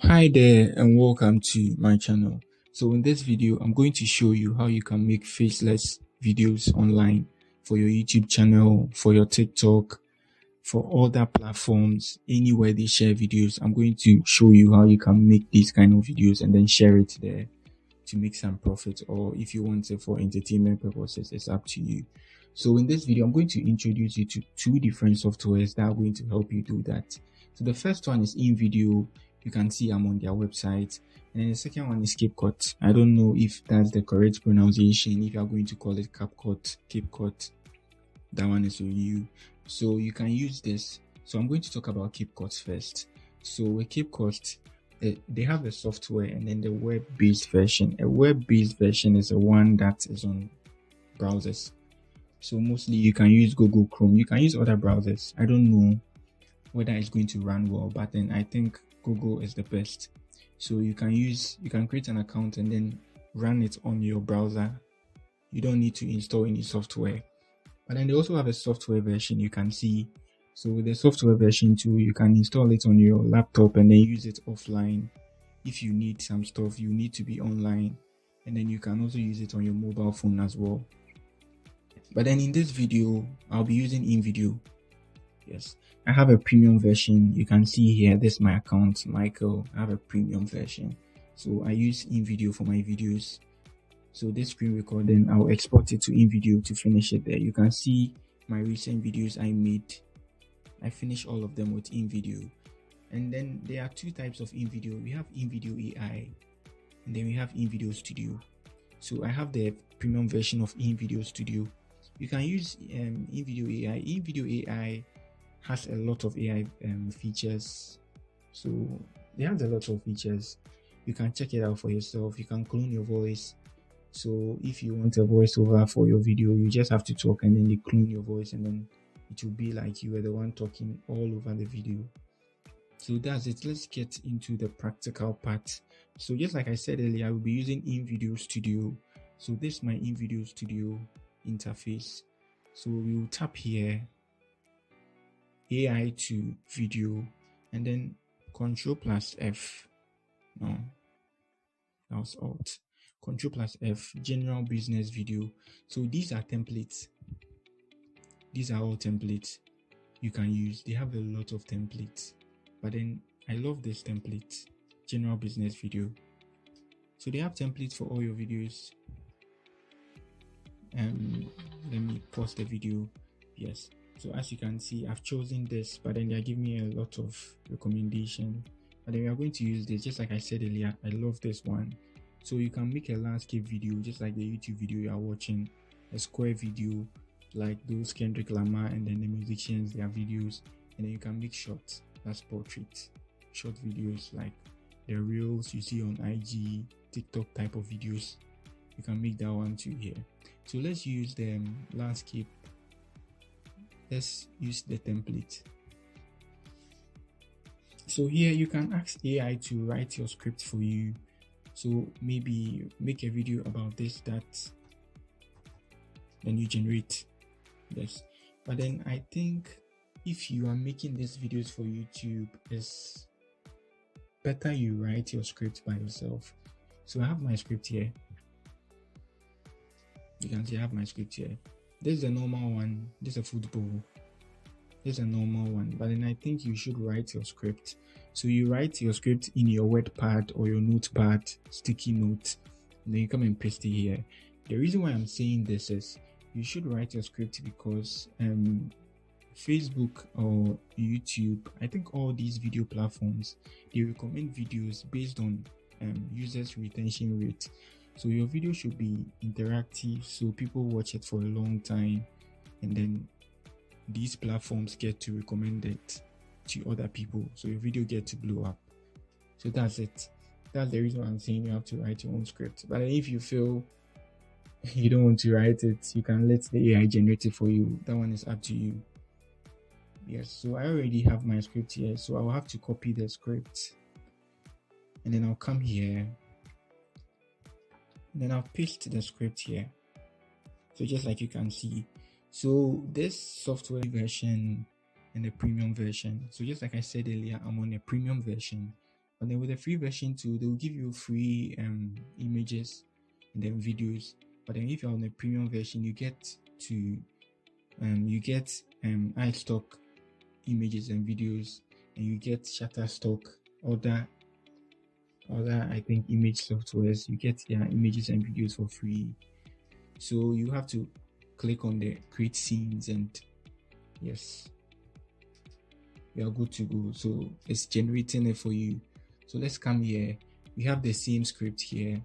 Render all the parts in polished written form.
Hi there and welcome to my channel. So in this video, I'm going to show you how you can make faceless videos online for your YouTube channel, for your TikTok, for other platforms, anywhere they share videos. I'm going to show you how you can make these kind of videos and then share it there to make some profit, or if you want it for entertainment purposes, it's up to you. So in this video, I'm going to introduce you to two different softwares that are going to help you do that. So the first one is Invideo. You can see I'm on their website. And then the second one is Capcut. I don't know if that's the correct pronunciation. If you're going to call it Capcut, that one is for you. So you can use this. So I'm going to talk about Capcut first. So with Capcut, they have a software and then the web-based version. A web-based version is the one that is on browsers. So mostly you can use Google Chrome. You can use other browsers. I don't know whether it's going to run well, but then I think Google is the best. So you can create an account and then run it on your browser. You don't need to install any software. But then they also have a software version you can see. So with the software version too, you can install it on your laptop and then use it offline. If you need some stuff, you need to be online. And then you can also use it on your mobile phone as well. But then in this video, I'll be using Invideo. Yes, I have a premium version. You can see here, this is my account, Michael. I have a premium version. So I use Invideo for my videos. So this screen recording, I'll export it to Invideo to finish it there. You can see my recent videos I made. I finished all of them with Invideo. And then there are two types of Invideo. We have Invideo AI and then we have Invideo Studio. So I have the premium version of Invideo Studio. You can use Invideo AI. Invideo AI has a lot of AI features. So they have a lot of features. You can check it out for yourself. You can clone your voice. So if you want a voiceover for your video, you just have to talk and then they clone your voice and then it will be like you were the one talking all over the video. So that's it. Let's get into the practical part. So just like I said earlier, I will be using Invideo Studio. So this is my Invideo Studio interface. So we will tap here, AI to video, and then Ctrl+F. No, that was Alt. Ctrl+F, general business video. So these are templates. These are all templates you can use. They have a lot of templates, but then I love this template, general business video. So they have templates for all your videos. Let me pause the video. Yes. So as you can see, I've chosen this, but then they are giving me a lot of recommendation. But then we are going to use this, just like I said earlier. I love this one. So you can make a landscape video, just like the YouTube video you are watching, a square video, like those Kendrick Lamar and then the musicians, their videos, and then you can make shorts, that's portrait, short videos like the reels you see on IG, TikTok type of videos. You can make that one too here. So let's use the landscape. Let's use the template. So here you can ask AI to write your script for you. So maybe make a video about this, that, then you generate. Yes. But then I think if you are making these videos for YouTube, it's better you write your script by yourself. So I have my script here. You can see I have my script here. This is a normal one. This is a football. This is a normal one. But then I think you should write your script. So you write your script in your WordPad or your notepad, sticky note, and then you come and paste it here. The reason why I'm saying this is you should write your script because Facebook or YouTube, I think all these video platforms, they recommend videos based on users' retention rate. So your video should be interactive so people watch it for a long time, and then these platforms get to recommend it to other people, so your video gets to blow up. So that's it. That's the reason why I'm saying you have to write your own script. But if you feel you don't want to write it, you can let the AI generate it for you. That one is up to you. Yes, so I already have my script here, so I'll have to copy the script and then I'll come here. Then I'll paste the script here. So just like you can see. So this software version and the premium version. So just like I said earlier, I'm on a premium version. But then with the free version too, they'll give you free images and then videos. But then if you're on a premium version, you get iStock images and videos, and you get Shutterstock, other I think image softwares. You get their images and videos for free. So you have to click on the create scenes, and yes, you are good to go. So it's generating it for you. So let's come here. We have the same script here.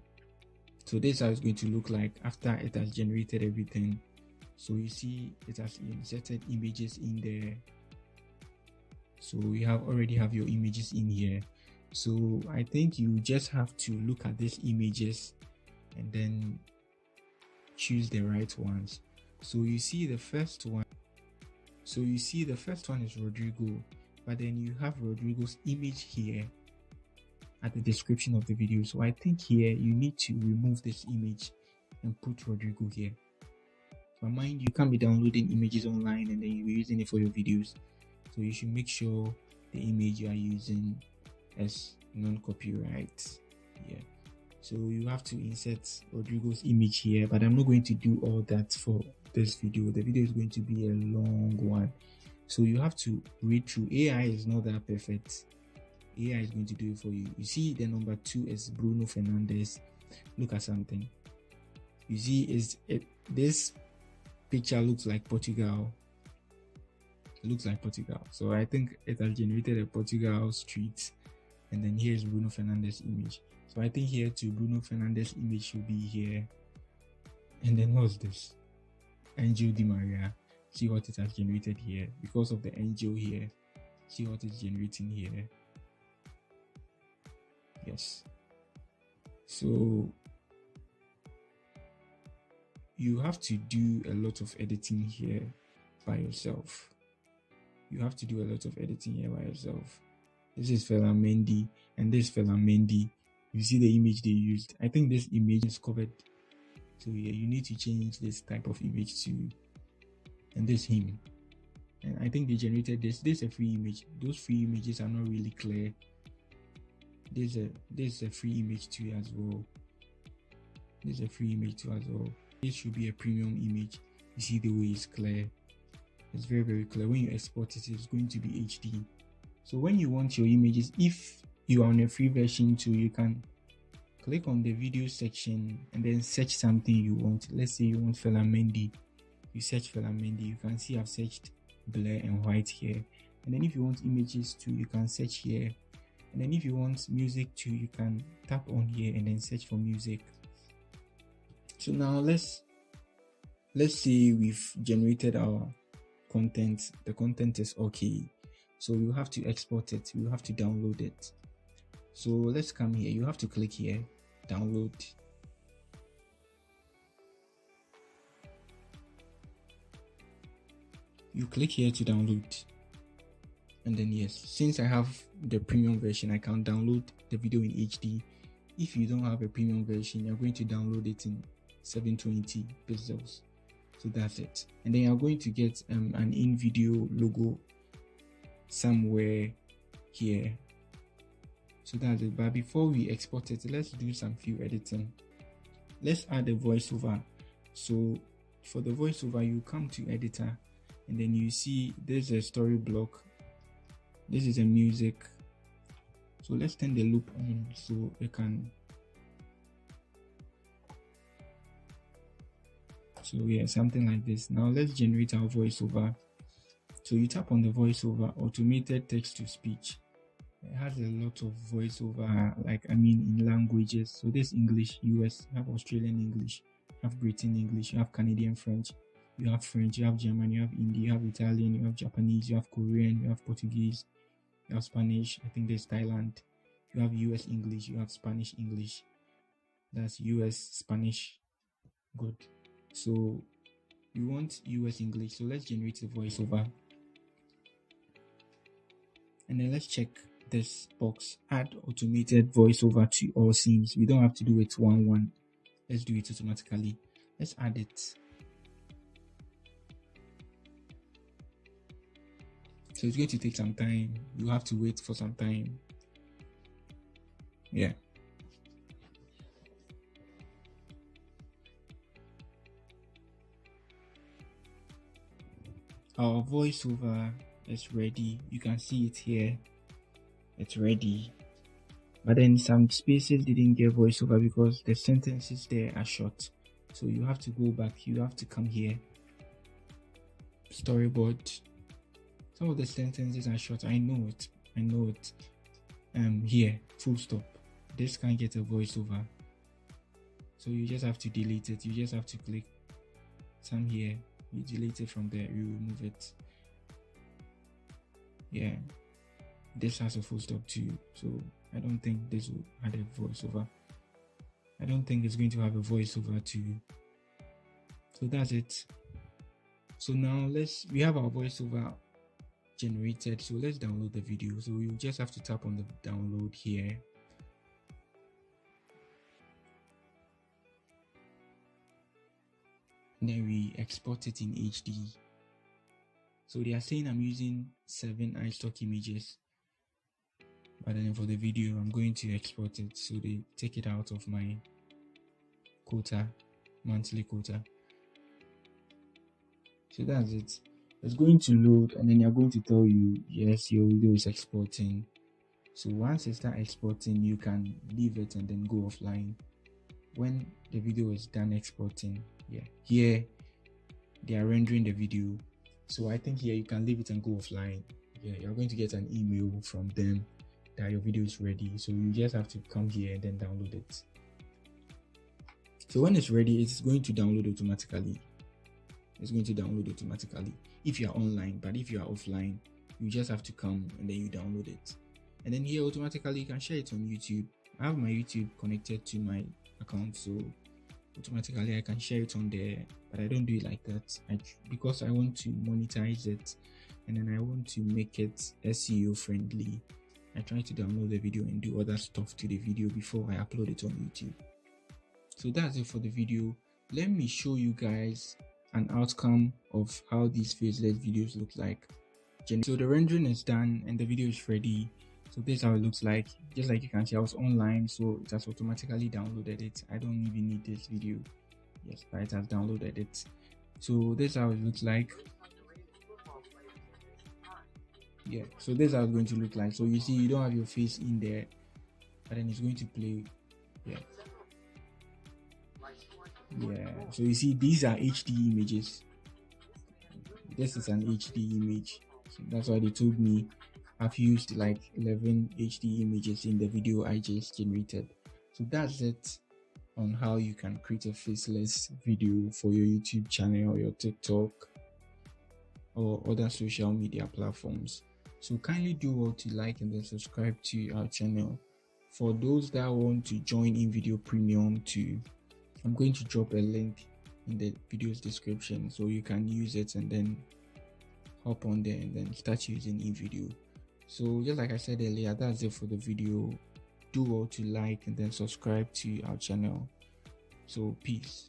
So this is how it's going to look like after it has generated everything. So you see it has inserted images in there. So you already have your images in here. So I think you just have to look at these images and then choose the right ones. So you see the first one. So you see the first one is Rodrigo, but then you have Rodrigo's image here at the description of the video. So I think here you need to remove this image and put Rodrigo here. But mind you, can't be downloading images online and then you're using it for your videos. So you should make sure the image you are using is non-copyright. Yeah. So you have to insert Rodrigo's image here, but I'm not going to do all that for this video. The video is going to be a long one. So you have to read through. AI is not that perfect. AI is going to do it for you. You see the number 2 is Bruno Fernandes. Look at something. You see this picture looks like Portugal. It looks like Portugal. So I think it has generated a Portugal street. And then here's Bruno Fernandes image. So I think here too, Bruno Fernandes image should be here. And then what's this? Angel Di Maria. See what it has generated here. Because of the angel here. See what it's generating here. Yes. So you have to do a lot of editing here by yourself. You have to do a lot of editing here by yourself. This is Fela Mendy and this Fela Mendy. You see the image they used. I think this image is covered. So yeah, you need to change this type of image to, and this him. And I think they generated this. This is a free image. Those free images are not really clear. There's a free image too as well. There's a free image too as well. This should be a premium image. You see the way it's clear. It's very, very clear. When you export it, it's going to be HD. So when you want your images, if you are on a free version too, you can click on the video section and then search something you want. Let's say you want Fela Mendy. You search Fela Mendy. You can see I've searched Blair and White here. And then if you want images too, you can search here. And then if you want music too, you can tap on here and then search for music. So now let's say we've generated our content. The content is okay. So you have to export it. You have to download it. So let's come here. You have to click here, download. You click here to download. And then yes, since I have the premium version, I can download the video in HD. If you don't have a premium version, you're going to download it in 720 pixels. So that's it. And then you're going to get an Invideo logo somewhere here. So that's it. But before we export it, let's do some few editing. Let's add a voiceover. So for the voiceover, you come to editor and then you see there's a story block. This is a music. So let's turn the loop on so it can. So yeah, something like this. Now let's generate our voiceover. So you tap on the voiceover, automated text to speech. It has a lot of voiceover, in languages. So there's English, US, you have Australian English, you have Britain English, you have Canadian French, you have French, you have German, you have Hindi, you have Italian, you have Japanese, you have Korean, you have Portuguese, you have Spanish. I think there's Thailand. You have US English, you have Spanish English. That's US Spanish. Good. So you want US English. So let's generate a voiceover. And then let's check this box, add automated voiceover to all scenes. We don't have to do it one. Let's do it automatically. Let's add it. So it's going to take some time. You have to wait for some time. Yeah. Our voiceover is ready. You can see it here. It's ready. But then some spaces didn't get voiceover because the sentences there are short. So you have to go back. You have to come here. Storyboard. Some of the sentences are short. I know it. Here, full stop. This can't get a voiceover. So you just have to delete it. You just have to click some here. You delete it from there. You remove it. Yeah. This has a full stop too. So I don't think this will have a voiceover. I don't think it's going to have a voiceover too. So that's it. So now we have our voiceover generated. So let's download the video. So you just have to tap on the download here. And then we export it in HD. So they are saying I'm using 7 iStock images. But then for the video, I'm going to export it. So they take it out of my quota, monthly quota. So that's it. It's going to load and then you're going to tell you, yes, your video is exporting. So once it starts exporting, you can leave it and then go offline. When the video is done exporting, here they are rendering the video. So I think here you can leave it and go offline. You're going to get an email from them that your video is ready. So you just have to come here and then download it. So when it's ready, it's going to download automatically. It's going to download automatically if you are online, but if you are offline, you just have to come and then you download it. And then here automatically you can share it on YouTube. I have my YouTube connected to my account, so automatically I can share it on there, but I don't do it like that because I want to monetize it and then I want to make it SEO friendly. I try to download the video and do other stuff to the video before I upload it on YouTube. So that's it for the video. Let me show you guys an outcome of how these faceless videos look like. So the rendering is done and the video is ready. So this is how it looks like. Just like you can see, I was online, so it has automatically downloaded it. I don't even need this video. Yes, but it has downloaded it. So this is how it looks like. Yeah, so this is how it's going to look like. So you see, you don't have your face in there, but then it's going to play. Yeah, so you see, these are HD images. This is an HD image. So that's why they told me I've used like 11 HD images in the video I just generated. So that's it on how you can create a faceless video for your YouTube channel or your TikTok or other social media platforms. So kindly do well to like and then subscribe to our channel. For those that want to join Invideo Premium too, I'm going to drop a link in the video's description so you can use it and then hop on there and then start using Invideo. So just like I said earlier, that's it for the video. Do well to like and then subscribe to our channel. So peace.